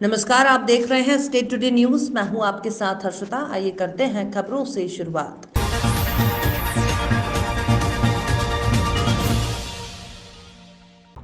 नमस्कार, आप देख रहे हैं स्टेट टुडे न्यूज। मैं हूं आपके साथ हर्षिता। आइए करते हैं खबरों से शुरुआत।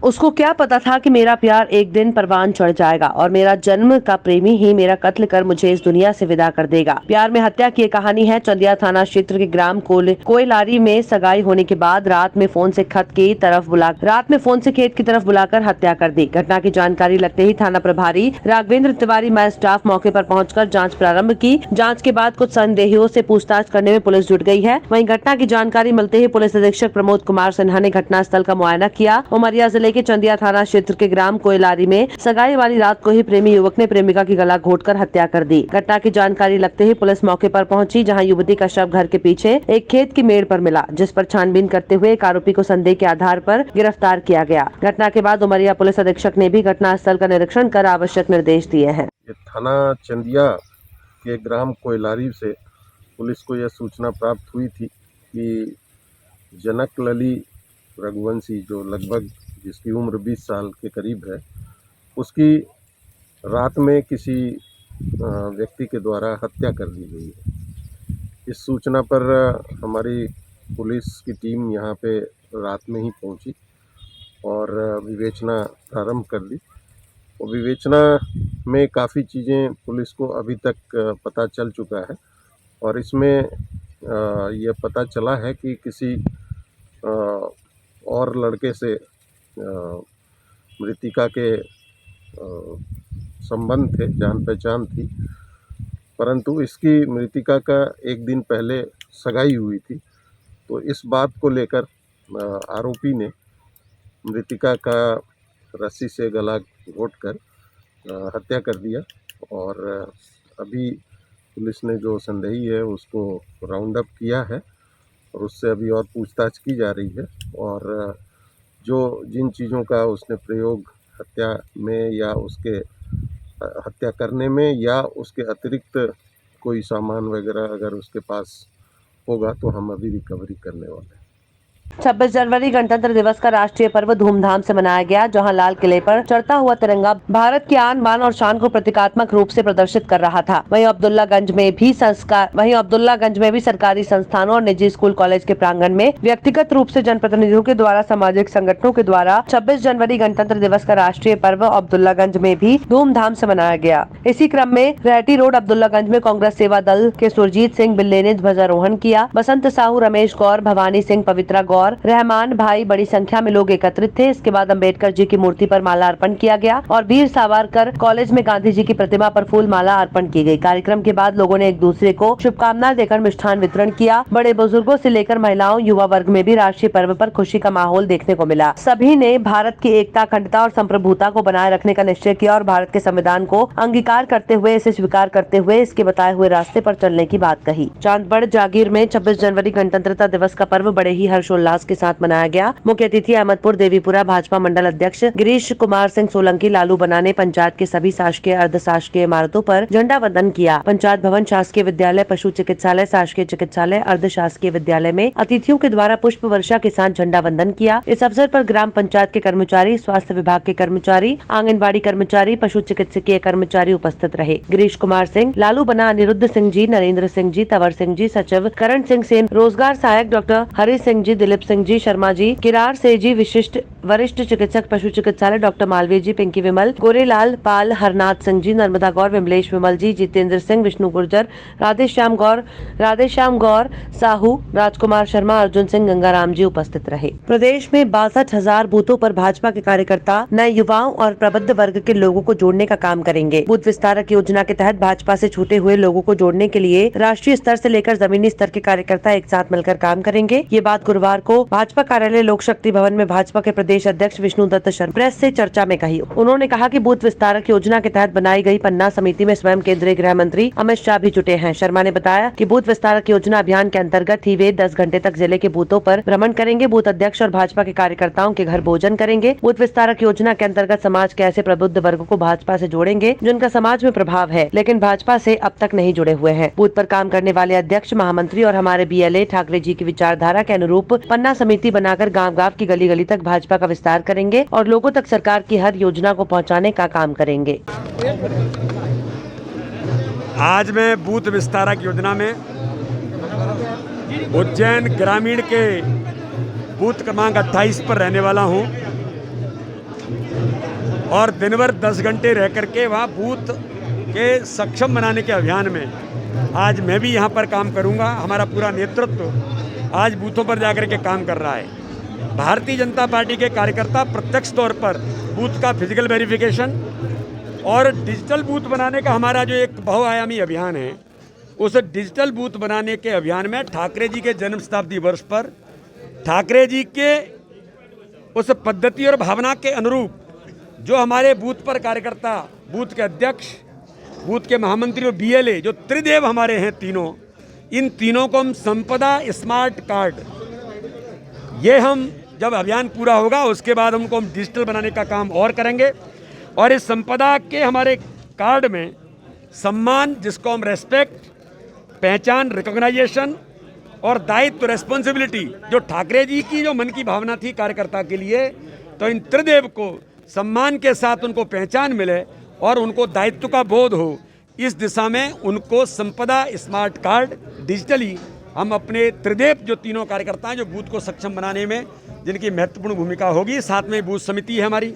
उसको क्या पता था कि मेरा प्यार एक दिन परवान चढ़ जाएगा और मेरा जन्म का प्रेमी ही मेरा कत्ल कर मुझे इस दुनिया से विदा कर देगा। प्यार में हत्या की कहानी है चंदिया थाना क्षेत्र के ग्राम कोयलारी में सगाई होने के बाद रात में फोन से खेत की तरफ बुलाकर हत्या कर दी। घटना की जानकारी लगते ही थाना प्रभारी राघवेंद्र तिवारी मैं स्टाफ मौके पर पहुंचकर जांच प्रारंभ की। जांच के बाद कुछ संदेहियों से पूछताछ करने में पुलिस जुट गई है। वहीं घटना की जानकारी मिलते ही पुलिस अधीक्षक प्रमोद कुमार सिन्हा ने घटनास्थल का मुआयना किया। उमरिया जिले के चंदिया थाना क्षेत्र के ग्राम कोयलारी में सगाई वाली रात को ही प्रेमी युवक ने प्रेमिका की गला घोंटकर हत्या कर दी। घटना की जानकारी लगते ही पुलिस मौके पर पहुंची, जहां युवती का शव घर के पीछे एक खेत की मेड़ पर मिला, जिस पर छानबीन करते हुए एक आरोपी को संदेह के आधार पर गिरफ्तार किया गया। घटना के बाद उमरिया पुलिस अधीक्षक ने भी घटनास्थल का निरीक्षण कर आवश्यक निर्देश दिए हैं। थाना चंदिया के ग्राम कोयलारी से पुलिस को यह सूचना प्राप्त हुई थी कि जनक लली रघुवंशी, जो लगभग जिसकी उम्र 20 साल के करीब है, उसकी रात में किसी व्यक्ति के द्वारा हत्या कर दी गई है। इस सूचना पर हमारी पुलिस की टीम यहाँ पे रात में ही पहुँची और विवेचना प्रारंभ कर दी। और विवेचना में काफ़ी चीज़ें पुलिस को अभी तक पता चल चुका है और इसमें यह पता चला है कि किसी और लड़के से मृतिका के संबंध थे, जान पहचान थी, परंतु इसकी मृतिका का एक दिन पहले सगाई हुई थी। तो इस बात को लेकर आरोपी ने मृतिका का रस्सी से गला घोंटकर हत्या कर दिया और अभी पुलिस ने जो संदेही है उसको राउंड अप किया है और उससे अभी और पूछताछ की जा रही है। और जो जिन चीज़ों का उसने प्रयोग हत्या में या उसके हत्या करने में या उसके अतिरिक्त कोई सामान वगैरह अगर उसके पास होगा तो हम अभी रिकवरी करने वाले हैं। 26 जनवरी गणतंत्र दिवस का राष्ट्रीय पर्व धूमधाम से मनाया गया, जहां लाल किले पर चढ़ता हुआ तिरंगा भारत की आन बान और शान को प्रतीकात्मक रूप से प्रदर्शित कर रहा था। वहीं अब्दुल्लागंज में भी सरकारी संस्थानों और निजी स्कूल कॉलेज के प्रांगण में व्यक्तिगत रूप से जनप्रतिनिधियों के द्वारा सामाजिक संगठनों के द्वारा 26 जनवरी गणतंत्र दिवस का राष्ट्रीय पर्व अब्दुल्लागंज में भी धूमधाम से मनाया गया। इसी क्रम में रेहटी रोड अब्दुल्लागंज में कांग्रेस सेवा दल के सुरजीत सिंह बिल्ले ने ध्वजारोहण किया। बसंत साहू, रमेश गौर, भवानी सिंह, पवित्रा गौर, रहमान भाई, बड़ी संख्या में लोग एकत्रित थे। इसके बाद अंबेडकर जी की मूर्ति पर माला अर्पण किया गया और वीर सावरकर कॉलेज में गांधी जी की प्रतिमा पर फूल माला अर्पण की गई। कार्यक्रम के बाद लोगों ने एक दूसरे को शुभकामनाएं देकर मिष्ठान वितरण किया। बड़े बुजुर्गों से लेकर महिलाओं, युवा वर्ग में भी राष्ट्रीय पर्व पर खुशी का माहौल देखने को मिला। सभी ने भारत की एकता, अखंडता और संप्रभुता को बनाए रखने का निश्चय किया और भारत के संविधान को अंगीकार करते हुए, इसे स्वीकार करते हुए इसके बताए हुए रास्ते पर चलने की बात कही। चांदबड़ जागीर में 26 जनवरी गणतंत्रता दिवस का पर्व बड़े ही हर्षोल्लास के साथ मनाया गया। मुख्य अतिथि अहमदपुर देवीपुरा भाजपा मंडल अध्यक्ष गिरीश कुमार सिंह सोलंकी लालू बना ने पंचायत के सभी शासकीय, अर्ध शासकीय इमारतों पर झंडा वंदन किया। पंचायत भवन, शासकीय विद्यालय, पशु चिकित्सालय, शासकीय चिकित्सालय, अर्ध शासकीय विद्यालय में अतिथियों के द्वारा पुष्प वर्षा के साथ झंडा वंदन किया। इस अवसर पर ग्राम पंचायत के कर्मचारी, स्वास्थ्य विभाग के कर्मचारी, आंगनबाड़ी कर्मचारी, पशु चिकित्सकीय कर्मचारी उपस्थित रहे। गिरीश कुमार सिंह, लालू बना, अनिरुद्ध सिंह जी, नरेंद्र सिंह जी, तंवर सिंह जी, सचिव करण सिंह सेन, रोजगार सहायक डॉक्टर हरि सिंह जी, दिलीप सिंह जी, शर्मा जी, किरार से जी, वरिष्ठ चिकित्सक पशु चिकित्सालय डॉक्टर मालवीय जी, पिंकी विमल, गोरेलाल पाल, हरनाथ सिंह जी, नर्मदा गौर, विमलेश विमल जी, जितेंद्र सिंह, विष्णु गुर्जर, राधेश्याम गौर साहू, राजकुमार शर्मा, अर्जुन सिंह, गंगाराम जी उपस्थित रहे। प्रदेश में 62,000 बूथों पर भाजपा के कार्यकर्ता नए युवाओं और प्रबुद्ध वर्ग के लोगों को जोड़ने का काम करेंगे। बूथ विस्तारक योजना के तहत भाजपा से छूटे हुए लोगों को जोड़ने के लिए राष्ट्रीय स्तर से लेकर जमीनी स्तर के कार्यकर्ता एक साथ मिलकर काम करेंगे। ये बात गुरुवार को भाजपा कार्यालय लोक शक्ति भवन में भाजपा के प्रदेश अध्यक्ष विष्णु दत्त शर्मा प्रेस से चर्चा में कही। उन्होंने कहा कि बूथ विस्तारक योजना के तहत बनाई गई पन्ना समिति में स्वयं केंद्रीय गृह मंत्री अमित शाह भी जुटे हैं। शर्मा ने बताया कि बूथ विस्तारक योजना अभियान के अंतर्गत ही वे 10 घंटे तक जिले के बूथों पर भ्रमण करेंगे। बूथ अध्यक्ष और भाजपा के कार्यकर्ताओं के घर भोजन करेंगे। बूथ विस्तारक योजना के अंतर्गत समाज के ऐसे प्रबुद्ध वर्ग को भाजपा से जोड़ेंगे जिनका समाज में प्रभाव है, लेकिन भाजपा से अब तक नहीं जुड़े हुए हैं। बूथ पर काम करने वाले अध्यक्ष, महामंत्री और हमारे BLA ठाकरे जी की विचारधारा के अनुरूप पन्ना समिति बनाकर गांव-गांव की गली-गली तक भाजपा का विस्तार करेंगे और लोगों तक सरकार की हर योजना को पहुंचाने का काम करेंगे। आज मैं बूथ विस्तारक योजना में उज्जैन ग्रामीण के बूथ क्रमांक 28 पर रहने वाला हूं और दिन भर 10 घंटे रह करके वहाँ बूथ के सक्षम बनाने के अभियान में आज मैं भी यहाँ पर काम करूँगा। हमारा पूरा नेतृत्व आज बूथों पर जाकर के काम कर रहा है। भारतीय जनता पार्टी के कार्यकर्ता प्रत्यक्ष तौर पर बूथ का फिजिकल वेरिफिकेशन और डिजिटल बूथ बनाने का हमारा जो एक बहुआयामी अभियान है, उस डिजिटल बूथ बनाने के अभियान में ठाकरे जी के जन्म शताब्दी वर्ष पर ठाकरे जी के उस पद्धति और भावना के अनुरूप जो हमारे बूथ पर कार्यकर्ता, बूथ के अध्यक्ष, बूथ के महामंत्री और बीएलए जो त्रिदेव हमारे हैं तीनों, इन तीनों को हम संपदा स्मार्ट कार्ड, ये हम जब अभियान पूरा होगा उसके बाद हमको हम डिजिटल बनाने का काम और करेंगे। और इस संपदा के हमारे कार्ड में सम्मान, जिसको हम रेस्पेक्ट, पहचान, रिकॉग्नाइजेशन और दायित्व, रेस्पॉन्सिबिलिटी, जो ठाकरे जी की जो मन की भावना थी कार्यकर्ता के लिए, तो इन त्रिदेव को सम्मान के साथ उनको पहचान मिले और उनको दायित्व का बोध हो, इस दिशा में उनको संपदा स्मार्ट कार्ड डिजिटली हम अपने त्रिदेव जो तीनों कार्यकर्ता हैं जो बूथ को सक्षम बनाने में जिनकी महत्वपूर्ण भूमिका होगी, साथ में बूथ समिति है हमारी,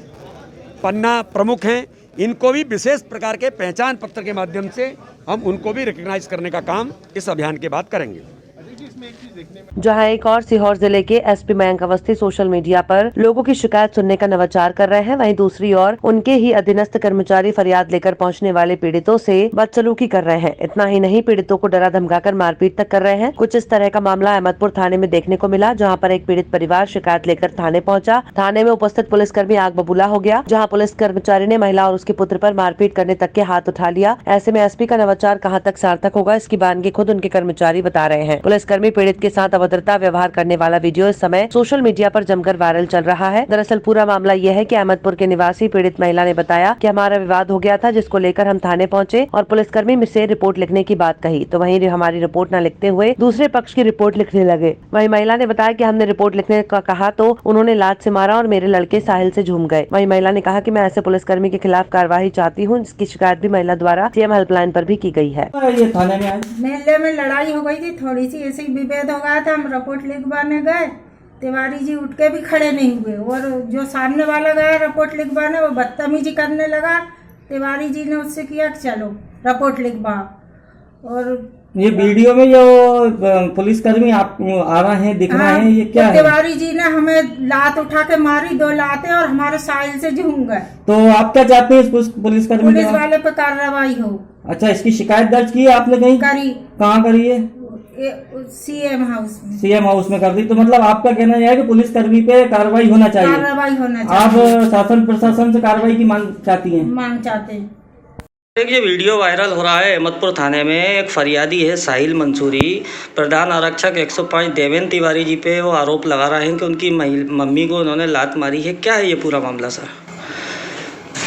पन्ना प्रमुख हैं, इनको भी विशेष प्रकार के पहचान पत्र के माध्यम से हम उनको भी रिकॉग्नाइज करने का काम इस अभियान के बाद करेंगे। जहां एक और सीहोर जिले के SP Mayank Awasthi social media पर लोगों की शिकायत सुनने का नवाचार कर रहे हैं, वहीं दूसरी ओर उनके ही अधीनस्थ कर्मचारी फरियाद लेकर पहुंचने वाले पीड़ितों से बदसलूकी कर रहे हैं। इतना ही नहीं, पीड़ितों को डरा धमकाकर मारपीट तक कर रहे हैं। कुछ इस तरह का मामला अहमदपुर थाने में देखने को मिला, जहाँ पर एक पीड़ित परिवार शिकायत लेकर थाने पहुँचा। थाने में उपस्थित पुलिसकर्मी आग बबूला हो गया, जहाँ पुलिस कर्मचारी ने महिला और उसके पुत्र पर मारपीट करने तक के हाथ उठा लिया। ऐसे में एसपी का नवाचार कहाँ तक सार्थक होगा, इसकी बानगी खुद उनके कर्मचारी बता रहे हैं। पुलिसकर्मी पीड़ित के साथ अभद्रता व्यवहार करने वाला वीडियो इस समय सोशल मीडिया पर जमकर वायरल चल रहा है। दरअसल पूरा मामला यह है कि अहमदपुर के निवासी पीड़ित महिला ने बताया कि हमारा विवाद हो गया था, जिसको लेकर हम थाने पहुंचे और पुलिसकर्मी से रिपोर्ट लिखने की बात कही, तो वहीं हमारी रिपोर्ट न लिखते हुए दूसरे पक्ष की रिपोर्ट लिखने लगे। वहीं महिला ने बताया कि हमने रिपोर्ट लिखने का कहा तो उन्होंने लात से मारा और मेरे लड़के साहिल से झूम गए। वहीं महिला ने कहा कि मैं ऐसे पुलिसकर्मी के खिलाफ कार्रवाई चाहती हूँ, जिसकी शिकायत भी महिला द्वारा सीएम हेल्पलाइन पर भी की गई है। ये थाने में आए, मेले में लड़ाई हो गई थी, थोड़ी सी ऐसे ही विभेद हो गया था। हम रिपोर्ट लिखवाने गए, तिवारी जी उठ के भी खड़े नहीं हुए और जो सामने वाला गया रिपोर्ट लिखवाने वो बदतमीजी करने लगा। तिवारी जी ने उससे किया कि चलो रिपोर्ट लिखवा। और ये वीडियो में जो पुलिसकर्मी आप आ रहे हैं, दिख रहे हैं, ये क्या तो है? तिवारी जी ने हमें लात उठा के मारी, 2 लातें, और हमारे साहिल से झूम गए। तो आप क्या चाहते हैं इस पुलिसकर्मी पुलिस वाले पे कार्रवाई हो। अच्छा, इसकी शिकायत दर्ज की है आपने कहीं? करी। कहाँ करी है? सीएम हाउस में। सीएम हाउस में कर दी। तो मतलब आपका कहना यह है कि पुलिसकर्मी पे कार्रवाई होना चाहिए? कार्रवाई होना चाहिए। आप शासन प्रशासन से कार्रवाई की मांग चाहती हैं? मांग चाहते हैं। एक ये वीडियो वायरल हो रहा है अहमदपुर थाने में। एक फरियादी है साहिल मंसूरी, प्रधान आरक्षक 105 देवेंद्र तिवारी जी पे वो आरोप लगा रहे हैं कि उनकी मम्मी को उन्होंने लात मारी है। क्या है ये पूरा मामला सर?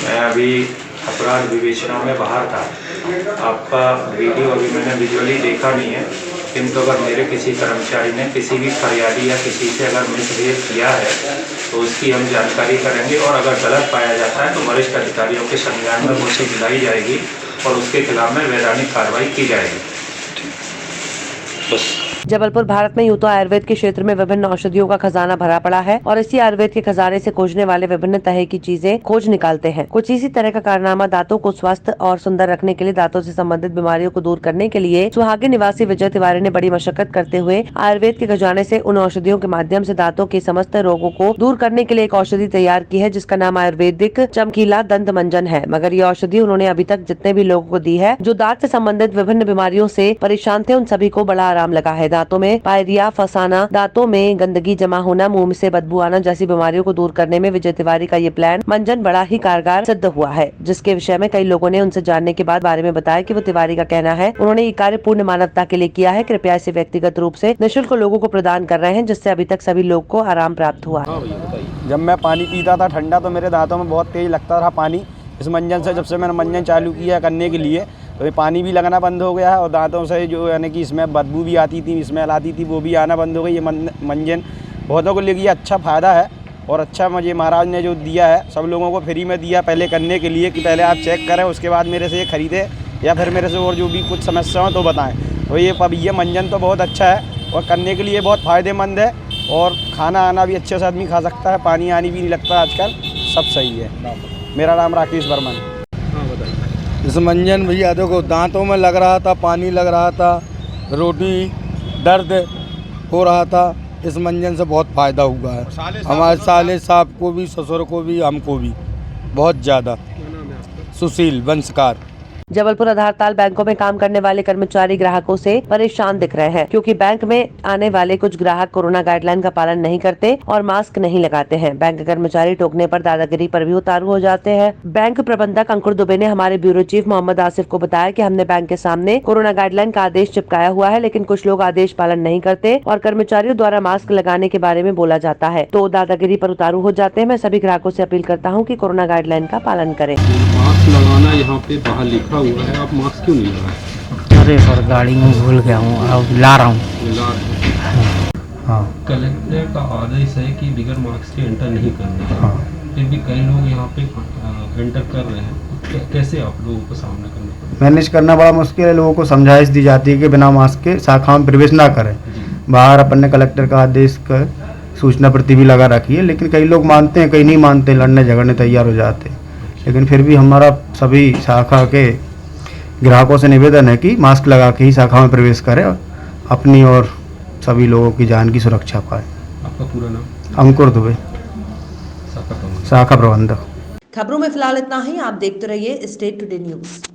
मैं अभी अपराध विवेचना में बाहर था। आपका वीडियो अभी मैंने विजुअली देखा नहीं है, किंतु अगर मेरे किसी कर्मचारी ने किसी भी फरियादी या किसी से अगर मिसबिहेव किया है तो उसकी हम जानकारी करेंगे और अगर गलत पाया जाता है तो वरिष्ठ अधिकारियों के संज्ञान में उसे दिलाई जाएगी और उसके खिलाफ में वैधानिक कार्रवाई की जाएगी। बस। जबलपुर भारत में यूं तो आयुर्वेद के क्षेत्र में विभिन्न औषधियों का खजाना भरा पड़ा है और इसी आयुर्वेद के खजाने से खोजने वाले विभिन्न तरह की चीजें खोज निकालते हैं। कुछ इसी तरह का कारनामा दांतों को स्वस्थ और सुंदर रखने के लिए, दांतों से संबंधित बीमारियों को दूर करने के लिए सुहागी निवासी विजय तिवारी ने बड़ी मशक्कत करते हुए आयुर्वेद के खजाने से उन औषधियों के माध्यम से दांतों के समस्त रोगों को दूर करने के लिए एक औषधि तैयार की है, जिसका नाम आयुर्वेदिक चमकीला दंत मंजन है। मगर ये औषधि उन्होंने अभी तक जितने भी लोगों को दी है जो दांत से संबंधित विभिन्न बीमारियों से परेशान थे, उन सभी को बड़ा आराम लगा है। दांतों में पायरिया फसाना, दांतों में गंदगी जमा होना, मुंह से बदबू आना जैसी बीमारियों को दूर करने में विजय तिवारी का ये प्लान मंजन बड़ा ही कारगर सिद्ध हुआ है, जिसके विषय में कई लोगों ने उनसे जानने के बाद बारे में बताया कि वो तिवारी का कहना है उन्होंने ये कार्य पूर्ण मानवता के लिए किया है। कृपया इसे व्यक्तिगत रूप से निःशुल्क लोगों को प्रदान कर रहे हैं, जिससे अभी तक सभी लोग को आराम प्राप्त हुआ। जब मैं पानी पीता था ठंडा तो मेरे दांतों में बहुत तेज लगता था पानी। इस मंजन से जब से मैंने मंजन चालू किया करने के लिए तो ये पानी भी लगना बंद हो गया है और दांतों से जो यानी कि इसमें बदबू भी आती थी, स्मेल आती थी, वो भी आना बंद हो गई। ये मंजन बहुतों को लिए अच्छा फ़ायदा है और अच्छा मुझे महाराज ने जो दिया है सब लोगों को फ्री में दिया पहले करने के लिए कि पहले आप चेक करें उसके बाद मेरे से ये ख़रीदे या फिर मेरे से और जो भी कुछ समस्या हो तो बताएं। तो ये मंजन तो बहुत अच्छा है और करने के लिए बहुत फ़ायदेमंद है और खाना आना भी अच्छे से आदमी खा सकता है, पानी आनी भी नहीं लगता आजकल, सब सही है। मेरा नाम राकेश बर्मन। इस मंजन भैया देखो दांतों में लग रहा था, पानी लग रहा था, रोटी दर्द हो रहा था, इस मंजन से बहुत फ़ायदा हुआ है हमारे साले साहब को भी, ससुर को भी, हमको भी बहुत ज़्यादा। सुशील वंशकार। जबलपुर आधारताल बैंकों में काम करने वाले कर्मचारी ग्राहकों से परेशान दिख रहे हैं क्योंकि बैंक में आने वाले कुछ ग्राहक कोरोना गाइडलाइन का पालन नहीं करते और मास्क नहीं लगाते हैं। बैंक कर्मचारी टोकने पर दादागिरी पर भी उतारू हो जाते हैं। बैंक प्रबंधक अंकुर दुबे ने हमारे ब्यूरो चीफ मोहम्मद आसिफ को बताया कि हमने बैंक के सामने कोरोना गाइडलाइन का आदेश चिपकाया हुआ है, लेकिन कुछ लोग आदेश पालन नहीं करते और कर्मचारियों द्वारा मास्क लगाने के बारे में बोला जाता है तो दादागिरी पर उतारू हो जाते हैं। मैं सभी ग्राहकों से अपील करता हूँ कि कोरोना गाइडलाइन का पालन करें। मास्क लगाना यहाँ पे बाहर लिखा हुआ है, आप मास्क क्यों नहीं लगाए? अरे सर गाड़ी में भूल गया हूँ, अब ला रहा हूँ। हाँ, कलेक्टर का आदेश है कि बिगर मास्क के एंटर नहीं करना है। हाँ। फिर भी कई लोग यहाँ पे एंटर कर रहे हैं, कैसे आप लोगों को सामना करना पड़ेगा? मैनेज करना बड़ा मुश्किल है। लोगों को समझाइश दी जाती है कि बिना मास्क के शाखा में प्रवेश ना करें। बाहर अपन ने कलेक्टर का आदेश का सूचना प्रति भी लगा रखी है, लेकिन कई लोग मानते हैं, कई नहीं मानते, लड़ने झगड़ने तैयार हो जाते हैं। लेकिन फिर भी हमारा सभी शाखा के ग्राहकों से निवेदन है कि मास्क लगा के ही शाखा में प्रवेश करें, अपनी और सभी लोगों की जान की सुरक्षा पाए। आपका पूरा नाम? अंकुर दुबे, शाखा प्रबंधक। खबरों में फिलहाल इतना ही। आप देखते रहिए स्टेट टुडे न्यूज।